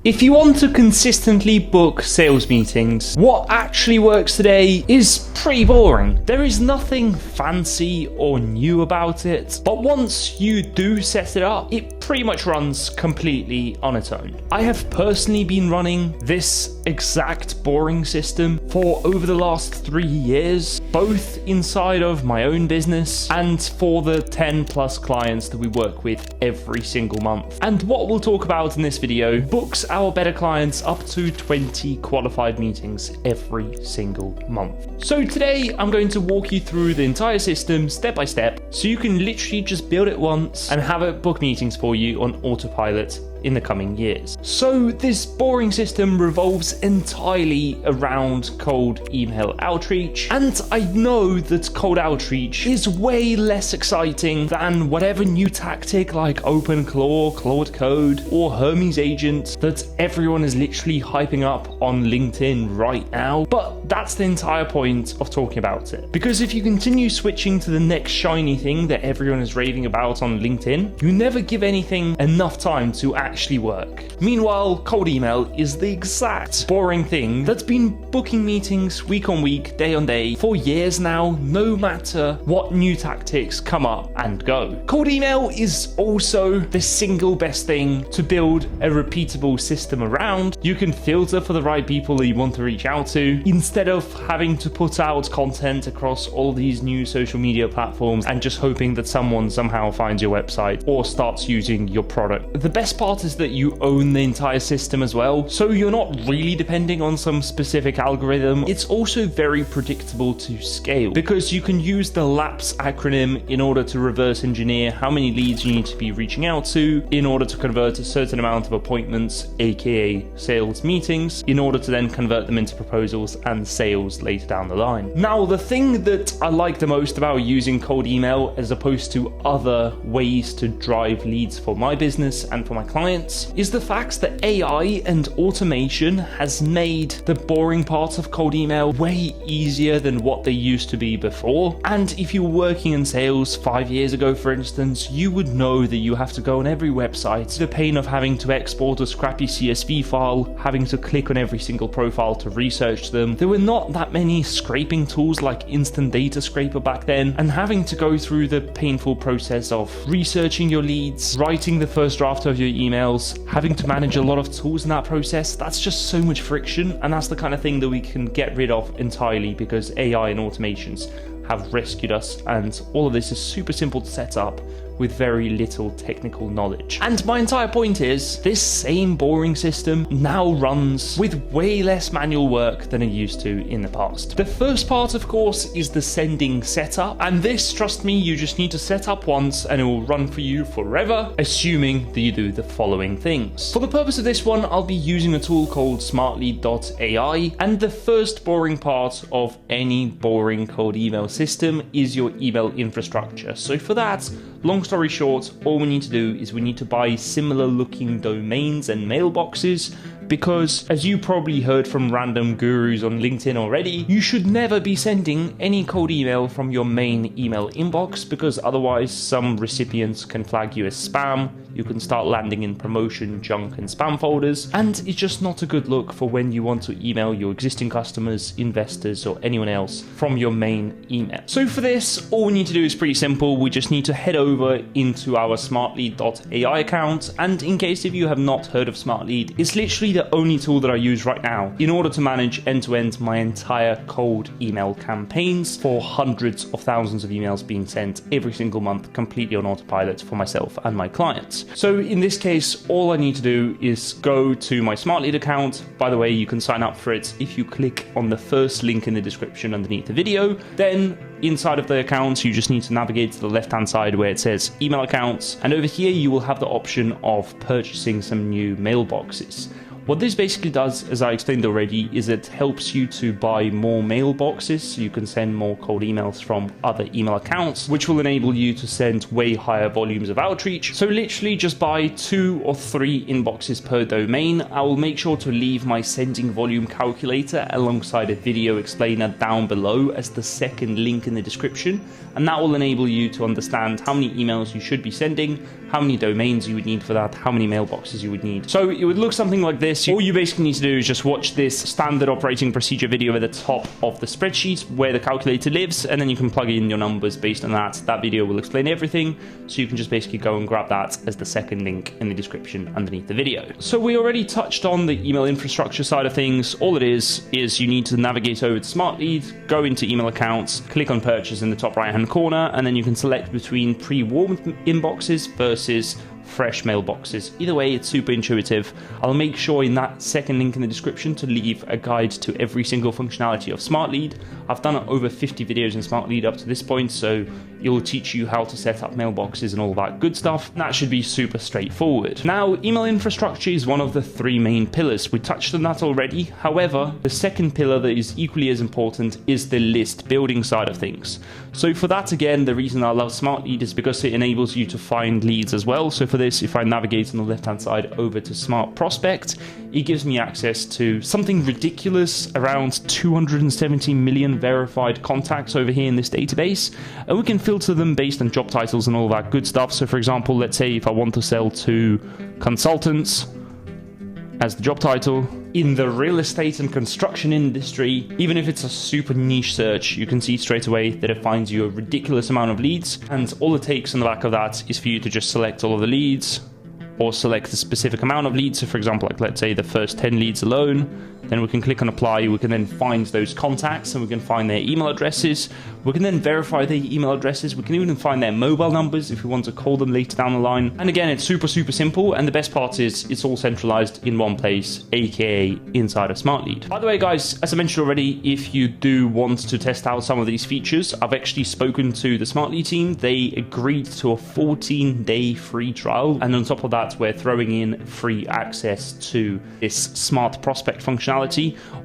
If you want to consistently book sales meetings, what actually works today is pretty boring. There is nothing fancy or new about it, but once you do set it up, it pretty much runs completely on its own. I have personally been running this exact boring system for over the last 3 years, both inside of my own business and for the 10 plus clients that we work with every single month. And what we'll talk about in this video books our better clients up to 20 qualified meetings every single month. So today I'm going to walk you through the entire system step by step so you can literally just build it once and have it book meetings for you on autopilot in the coming years. So this boring system revolves entirely around cold email outreach, and I know that cold outreach is way less exciting than whatever new tactic like OpenClaw, Claude Code, or Hermes Agent that everyone is literally hyping up on LinkedIn right now, but that's the entire point of talking about it. Because if you continue switching to the next shiny thing that everyone is raving about on LinkedIn, you never give anything enough time to actually work. Meanwhile, cold email is the exact boring thing that's been booking meetings week on week, day on day for years now, no matter what new tactics come up and go. Cold email is also the single best thing to build a repeatable system around. You can filter for the right people that you want to reach out to instead of having to put out content across all these new social media platforms and just hoping that someone somehow finds your website or starts using your product. The best part is that you own the entire system as well, so you're not really depending on some specific algorithm. It's also very predictable to scale because you can use the LAPS acronym in order to reverse engineer how many leads you need to be reaching out to in order to convert a certain amount of appointments, aka sales meetings, in order to then convert them into proposals and sales later down the line. Now, the thing that I like the most about using cold email as opposed to other ways to drive leads for my business and for my clients is the fact that AI and automation has made the boring parts of cold email way easier than what they used to be before. And if you were working in sales 5 years ago, for instance, you would know that you have to go on every website, the pain of having to export a scrappy CSV file, having to click on every single profile to research them. There were not that many scraping tools like Instant Data Scraper back then, and having to go through the painful process of researching your leads, writing the first draft of your emails, having to manage a lot of tools in that process. That's just so much friction, and that's the kind of thing that we can get rid of entirely because AI and automations have rescued us, and all of this is super simple to set up with very little technical knowledge. And my entire point is, this same boring system now runs with way less manual work than it used to in the past. The first part, of course, is the sending setup, and this, trust me, you just need to set up once and it will run for you forever, assuming that you do the following things. For the purpose of this one, I'll be using a tool called Smartlead.ai, and the first boring part of any boring cold email system is your email infrastructure. So for that, long story short, all we need to do is we need to buy similar looking domains and mailboxes, because as you probably heard from random gurus on LinkedIn already, you should never be sending any cold email from your main email inbox, because otherwise some recipients can flag you as spam. You can start landing in promotion, junk, and spam folders, and it's just not a good look for when you want to email your existing customers, investors, or anyone else from your main email. So for this, all we need to do is pretty simple. We just need to head over into our Smartlead.ai account, and in case if you have not heard of Smartlead, it's literally the only tool that I use right now in order to manage end-to-end my entire cold email campaigns for hundreds of thousands of emails being sent every single month completely on autopilot for myself and my clients. So in this case, all I need to do is go to my Smartlead account. By the way, you can sign up for it if you click on the first link in the description underneath the video. Then inside of the account, you just need to navigate to the left-hand side where it says email accounts. And over here, you will have the option of purchasing some new mailboxes. What this basically does, as I explained already, is it helps you to buy more mailboxes so you can send more cold emails from other email accounts, which will enable you to send way higher volumes of outreach. So literally just buy 2 or 3 inboxes per domain. I will make sure to leave my sending volume calculator alongside a video explainer down below as the second link in the description, and that will enable you to understand how many emails you should be sending, how many domains you would need for that, how many mailboxes you would need. So it would look something like this. this, all you basically need to do is just watch this standard operating procedure video at the top of the spreadsheet where the calculator lives, and then you can plug in your numbers based on that. That video will explain everything, so you can just basically go and grab that as the second link in the description underneath the video. So we already touched on the email infrastructure side of things. All it is you need to navigate over to Smartlead, go into email accounts, click on purchase in the top right hand corner, and then you can select between pre-warmed inboxes versus fresh mailboxes. Either way, it's super intuitive. I'll make sure in that second link in the description to leave a guide to every single functionality of Smartlead. I've done over 50 videos in Smartlead up to this point, so it'll teach you how to set up mailboxes and all that good stuff. That should be super straightforward. Now, email infrastructure is one of the three main pillars. We touched on that already. However, the second pillar that is equally as important is the list building side of things. So for that, again, the reason I love Smartlead is because it enables you to find leads as well. So for this, if I navigate on the left-hand side over to Smart Prospect, it gives me access to something ridiculous, around 270 million verified contacts over here in this database, and we can filter them based on job titles and all that good stuff. So for example, let's say if I want to sell to consultants as the job title in the real estate and construction industry, even if it's a super niche search, you can see straight away that it finds you a ridiculous amount of leads, and all it takes on the back of that is for you to just select all of the leads or select a specific amount of leads. So for example, like let's say the first 10 leads alone, then we can click on apply. We can then find those contacts and we can find their email addresses. We can then verify their email addresses. We can even find their mobile numbers if we want to call them later down the line. And again, it's super simple. And the best part is it's all centralized in one place, aka inside of Smartlead. By the way, guys, as I mentioned already, if you do want to test out some of these features, I've actually spoken to the Smartlead team. They agreed to a 14-day free trial. And on top of that, we're throwing in free access to this Smart Prospect functionality.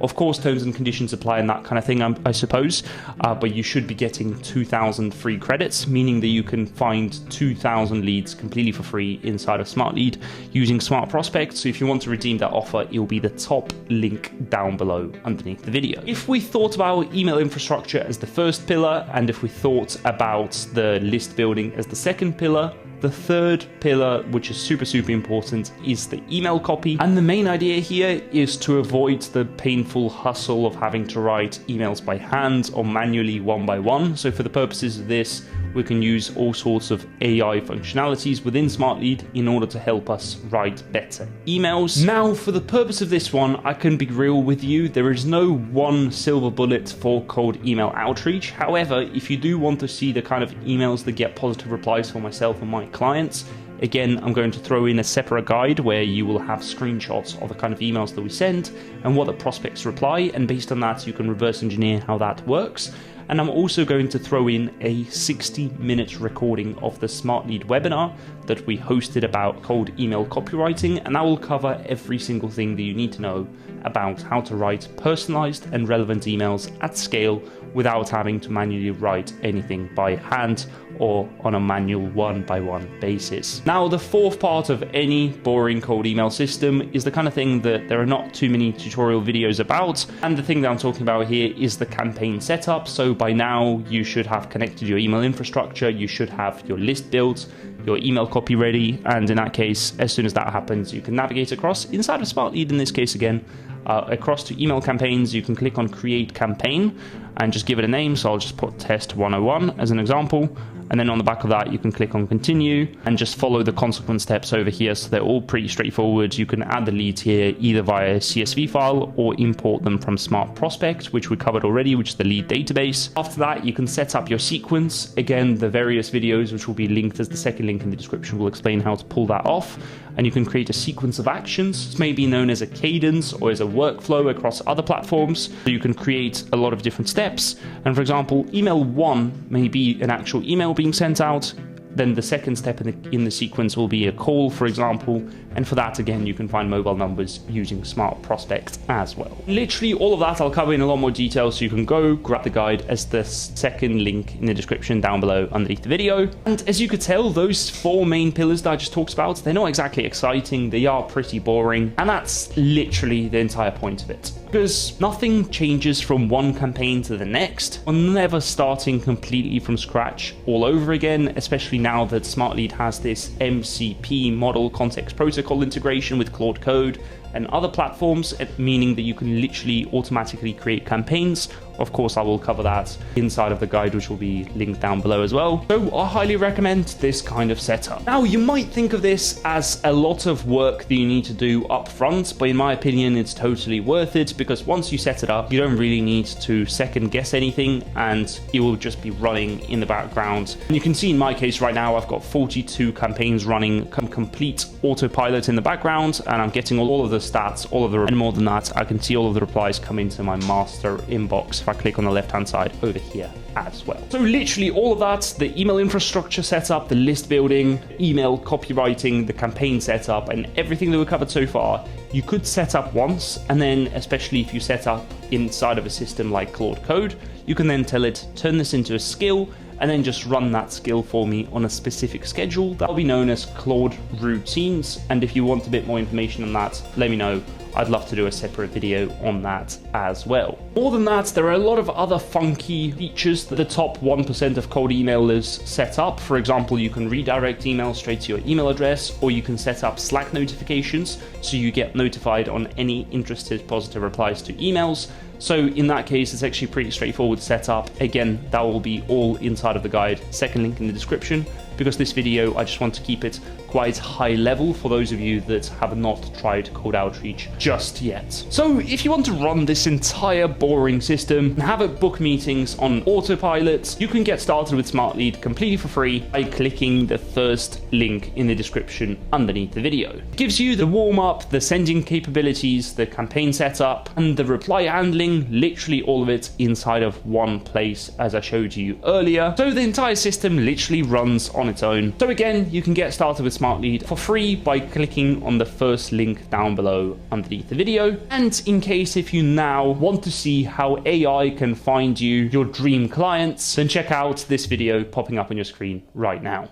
Of course, terms and conditions apply and that kind of thing, I suppose, but you should be getting 2,000 free credits, meaning that you can find 2,000 leads completely for free inside of Smartlead using Smart Prospect. So if you want to redeem that offer, it will be the top link down below underneath the video. If we thought about email infrastructure as the first pillar, and if we thought about the list building as the second pillar, the third pillar, which is super important, is the email copy. And the main idea here is to avoid the painful hustle of having to write emails by hand or manually one by one. So for the purposes of this, we can use all sorts of AI functionalities within Smartlead in order to help us write better emails. Now, for the purpose of this one, I can be real with you. There is no one silver bullet for cold email outreach. However, if you do want to see the kind of emails that get positive replies for myself and my clients, again, I'm going to throw in a separate guide where you will have screenshots of the kind of emails that we send and what the prospects reply, and based on that, you can reverse engineer how that works. And I'm also going to throw in a 60-minute recording of the Smartlead webinar that we hosted about cold email copywriting, and that will cover every single thing that you need to know about how to write personalized and relevant emails at scale without having to manually write anything by hand or on a manual one-by-one basis. Now, the fourth part of any boring cold email system is the kind of thing that there are not too many tutorial videos about, and the thing that I'm talking about here is the campaign setup. So by now, you should have connected your email infrastructure, you should have your list built, your email copy ready, and in that case, as soon as that happens, you can navigate across inside of Smartlead, in this case again, across to email campaigns. You can click on create campaign and just give it a name. So I'll just put test 101 as an example. And then on the back of that, you can click on continue and just follow the consequent steps over here. So they're all pretty straightforward. You can add the leads here either via CSV file or import them from Smart Prospect, which we covered already, which is the lead database. After that, you can set up your sequence. Again, the various videos, which will be linked as the second link in the description, will explain how to pull that off. And you can create a sequence of actions. This may be known as a cadence or as a workflow across other platforms. So you can create a lot of different steps. And for example, email 1 may be an actual email being sent out. Then the second step in the sequence will be a call, for example. And for that, again, you can find mobile numbers using Smart Prospect as well. Literally all of that I'll cover in a lot more detail, so you can go grab the guide as the second link in the description down below underneath the video. And as you could tell, those four main pillars that I just talked about, they're not exactly exciting. They are pretty boring. And that's literally the entire point of it. Because nothing changes from one campaign to the next. We're never starting completely from scratch all over again, especially now that Smartlead has this MCP model context protocol integration with Claude Code and other platforms, meaning that you can literally automatically create campaigns. Of course, I will cover that inside of the guide, which will be linked down below as well. So I highly recommend this kind of setup. Now, you might think of this as a lot of work that you need to do up front, but in my opinion, it's totally worth it, because once you set it up, you don't really need to second guess anything, and it will just be running in the background. And you can see in my case right now, I've got 42 campaigns running complete autopilot in the background, and I'm getting all of the stats, and more than that, I can see all of the replies come into my master inbox if I click on the left-hand side over here as well. So literally all of that, the email infrastructure setup, the list building, email copywriting, the campaign setup, and everything that we covered so far, you could set up once, and then especially if you set up inside of a system like Claude Code, you can then tell it, turn this into a skill, and then just run that skill for me on a specific schedule. That'll be known as Claude Routines. And if you want a bit more information on that, let me know. I'd love to do a separate video on that as well. More than that, there are a lot of other funky features that the top 1% of cold emailers set up. For example, you can redirect emails straight to your email address, or you can set up Slack notifications so you get notified on any interested positive replies to emails. So in that case, it's actually pretty straightforward setup. Again, that will be all inside of the guide. Second link in the description. Because this video, I just want to keep it quite high level for those of you that have not tried cold outreach just yet. So if you want to run this entire boring system and have it book meetings on autopilot, you can get started with Smartlead completely for free by clicking the first link in the description underneath the video. It gives you the warm-up, the sending capabilities, the campaign setup, and the reply handling, literally all of it inside of one place, as I showed you earlier. So the entire system literally runs on its own. So again, you can get started with Smartlead for free by clicking on the first link down below underneath the video. And in case if you now want to see how AI can find you your dream clients, then check out this video popping up on your screen right now.